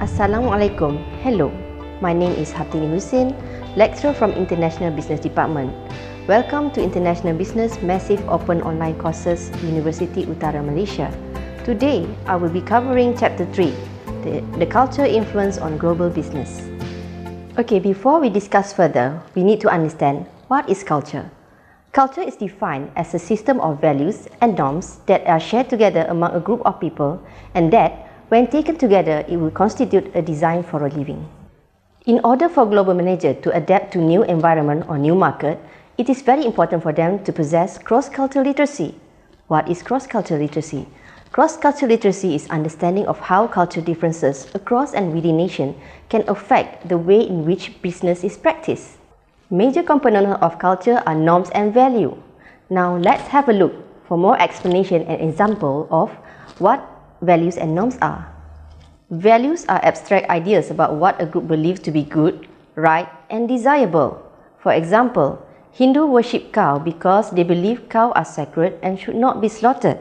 Assalamualaikum. Hello, my name is Hartini Hussein, lecturer from International Business Department. Welcome to International Business Massive Open Online Courses, University Utara Malaysia. Today, I will be covering Chapter 3, the Culture Influence on Global Business. Okay, before we discuss further, we need to understand what is culture. Culture is defined as a system of values and norms that are shared together among a group of people, and that, when taken together, it will constitute a design for a living. In order for global managers to adapt to new environment or new market, it is very important for them to possess cross-cultural literacy. What is cross-cultural literacy? Cross-cultural literacy is understanding of how cultural differences across and within nation can affect the way in which business is practiced. Major components of culture are norms and value. Now let's have a look for more explanation and example of what values and norms are. Values are abstract ideas about what a group believes to be good, right, and desirable. For example, Hindu worship cow because they believe cows are sacred and should not be slaughtered.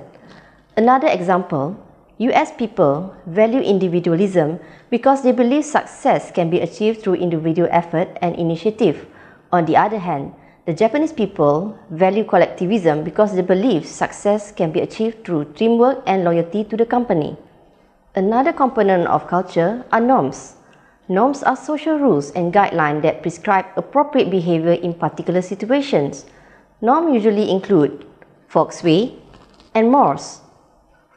Another example, US people value individualism because they believe success can be achieved through individual effort and initiative. On the other hand, the Japanese people value collectivism because they believe success can be achieved through teamwork and loyalty to the company. Another component of culture are norms. Norms are social rules and guidelines that prescribe appropriate behavior in particular situations. Norms usually include folksway and mores.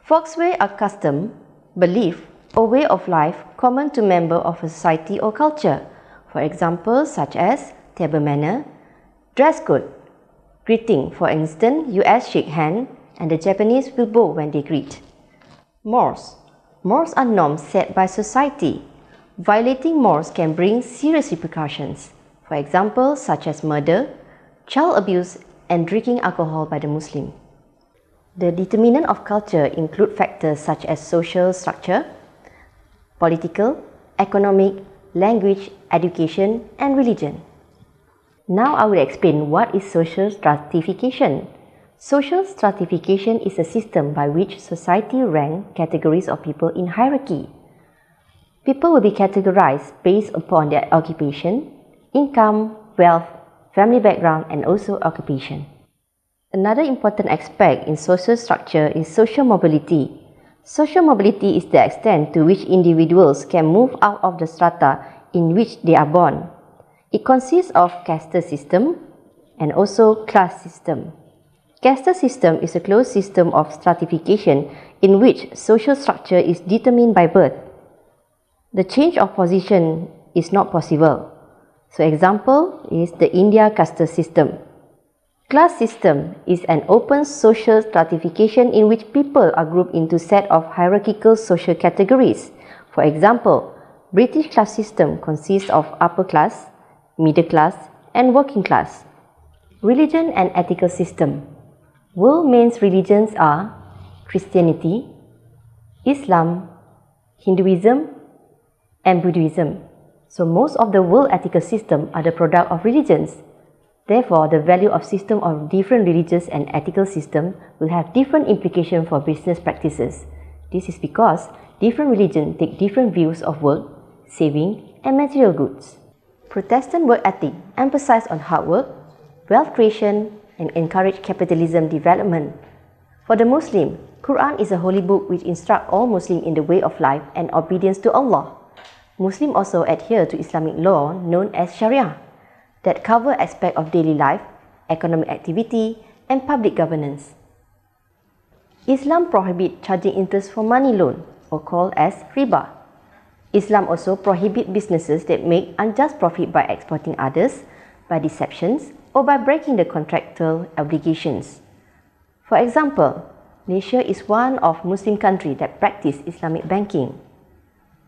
Folksway are custom, belief, or way of life common to members of a society or culture. For example, such as table manner, dress code, greeting. For instance, US shake hand and the Japanese will bow when they greet. Mores. Mores are norms set by society. Violating mores can bring serious repercussions. For example, such as murder, child abuse, and drinking alcohol by the Muslim. The determinant of culture include factors such as social structure, political, economic, language, education, and religion. Now I will explain what is social stratification. Social stratification is a system by which society ranks categories of people in hierarchy. People will be categorized based upon their occupation, income, wealth, family background, and also occupation. Another important aspect in social structure is social mobility. Social mobility is the extent to which individuals can move out of the strata in which they are born. It consists of caste system and also class system. Caste system is a closed system of stratification in which social structure is determined by birth. The change of position is not possible. So example is the India caste system. Class system is an open social stratification in which people are grouped into set of hierarchical social categories. For example, British class system consists of upper class, middle class, and working class. Religion and ethical system. World main religions are Christianity, Islam, Hinduism, and Buddhism. So most of the world ethical system are the product of religions. Therefore, the value of system of different religious and ethical system will have different implications for business practices. This is because different religions take different views of work, saving, and material goods. Protestant work ethic emphasize on hard work, wealth creation, and encourage capitalism development. For the Muslim, Quran is a holy book which instructs all Muslims in the way of life and obedience to Allah. Muslims also adhere to Islamic law known as Sharia that cover aspects of daily life, economic activity, and public governance. Islam prohibits charging interest for money loan, or called as riba. Islam also prohibits businesses that make unjust profit by exploiting others, by deceptions, or by breaking the contractual obligations. For example, Malaysia is one of Muslim countries that practice Islamic banking.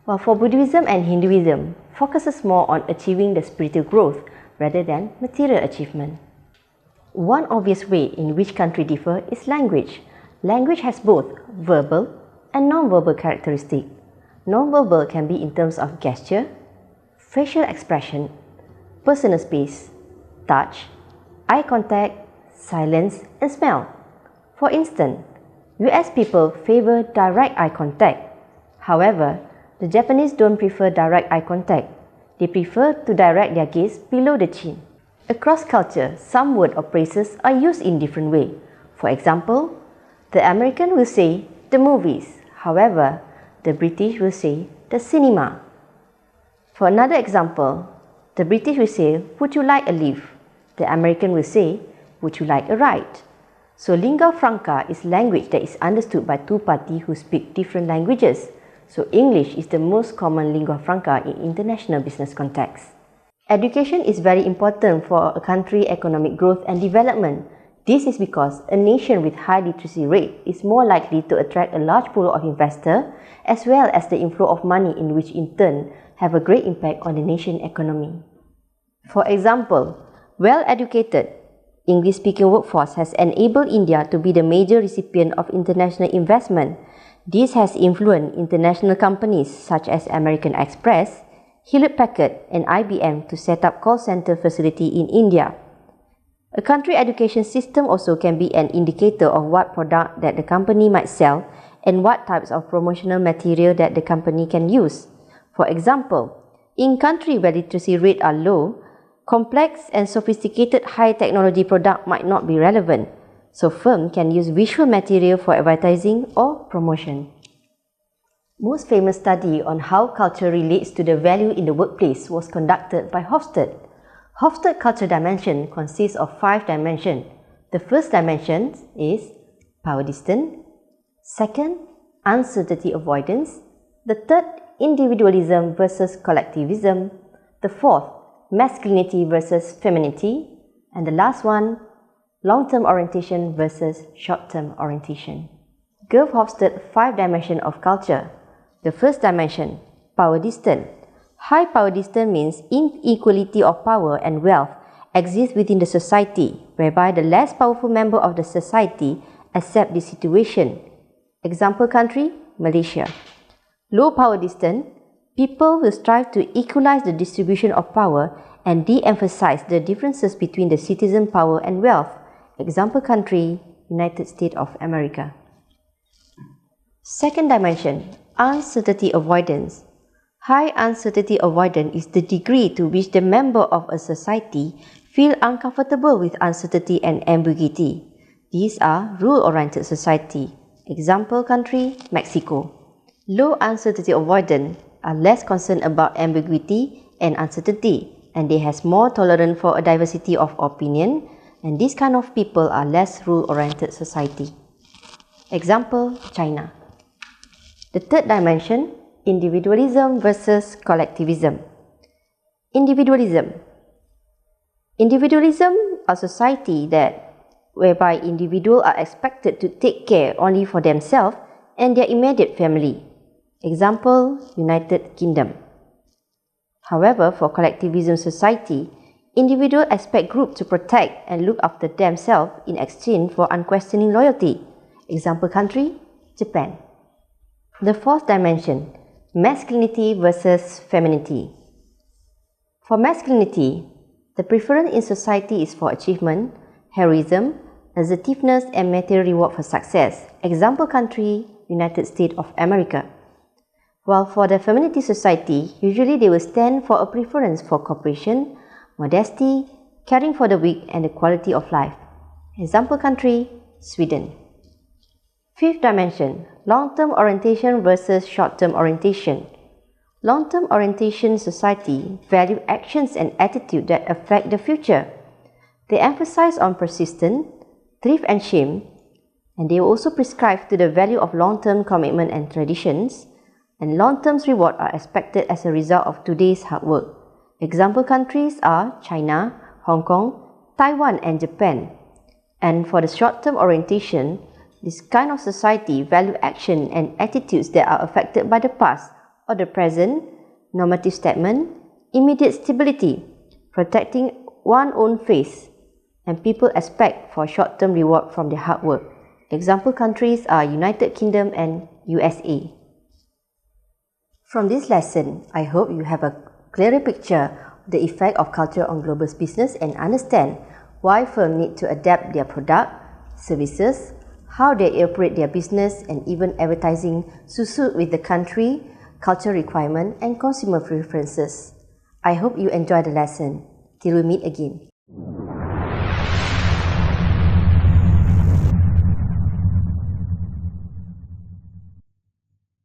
While for Buddhism and Hinduism, focuses more on achieving the spiritual growth rather than material achievement. One obvious way in which countries differ is language. Language has both verbal and non-verbal characteristics. Non-verbal can be in terms of gesture, facial expression, personal space, touch, eye contact, silence, and smell. For instance, US people favor direct eye contact. However, the Japanese don't prefer direct eye contact. They prefer to direct their gaze below the chin. Across culture, some words or phrases are used in different ways. For example, the American will say the movies. However, the British will say the cinema. For another example, the British will say, would you like a lift? The American will say, would you like a ride? So lingua franca is language that is understood by two parties who speak different languages. So English is the most common lingua franca in international business context. Education is very important for a country's economic growth and development. This is because a nation with high literacy rate is more likely to attract a large pool of investors as well as the inflow of money, in which in turn have a great impact on the nation's economy. For example, well-educated English-speaking workforce has enabled India to be the major recipient of international investment. This has influenced international companies such as American Express, Hewlett-Packard and IBM to set up call center facility in India. A country education system also can be an indicator of what product that the company might sell and what types of promotional material that the company can use. For example, in countries where literacy rates are low, complex and sophisticated high technology product might not be relevant, so firms can use visual material for advertising or promotion. Most famous study on how culture relates to the value in the workplace was conducted by Hofstede. Hofstede culture dimension consists of 5 dimensions. The first dimension is power distance. Second, uncertainty avoidance. The third, individualism versus collectivism. The fourth, masculinity versus femininity. And the last one, long-term orientation versus short-term orientation. Give Hofstede 5 dimensions of culture. The first dimension, power distance. High power distance means inequality of power and wealth exists within the society, whereby the less powerful member of the society accept the situation. Example country, Malaysia. Low power distance, people will strive to equalize the distribution of power and de-emphasize the differences between the citizen power and wealth. Example country, United States of America. Second dimension, uncertainty avoidance. High uncertainty avoidance is the degree to which the member of a society feel uncomfortable with uncertainty and ambiguity. These are rule-oriented society. Example country, Mexico. Low uncertainty avoidance are less concerned about ambiguity and uncertainty, and they have more tolerance for a diversity of opinion, and these kind of people are less rule-oriented society. Example, China. The third dimension, individualism versus collectivism. Individualism. Individualism are society whereby individuals are expected to take care only for themselves and their immediate family. Example, United Kingdom. However, for collectivism society, individuals expect groups to protect and look after themselves in exchange for unquestioning loyalty. Example country, Japan. The fourth dimension, masculinity versus femininity. For masculinity, the preference in society is for achievement, heroism, assertiveness and material reward for success. Example country, United States of America. While for the femininity society, usually they will stand for a preference for cooperation, modesty, caring for the weak and the quality of life. Example country, Sweden. Fifth dimension, long-term orientation versus short-term orientation. Long-term orientation society value actions and attitudes that affect the future. They emphasize on persistence, thrift and shame, and they also prescribe to the value of long-term commitment and traditions, and long-term rewards are expected as a result of today's hard work. Example countries are China, Hong Kong, Taiwan and Japan. And for the short-term orientation, this kind of society value action and attitudes that are affected by the past or the present, normative statement, immediate stability, protecting one's own face, and people expect for short-term reward from their hard work. Example countries are United Kingdom and USA. From this lesson, I hope you have a clearer picture of the effect of culture on global business and understand why firms need to adapt their product, services, how they operate their business and even advertising to suit with the country cultural requirement and consumer preferences. I hope you enjoy the lesson. Till we meet again.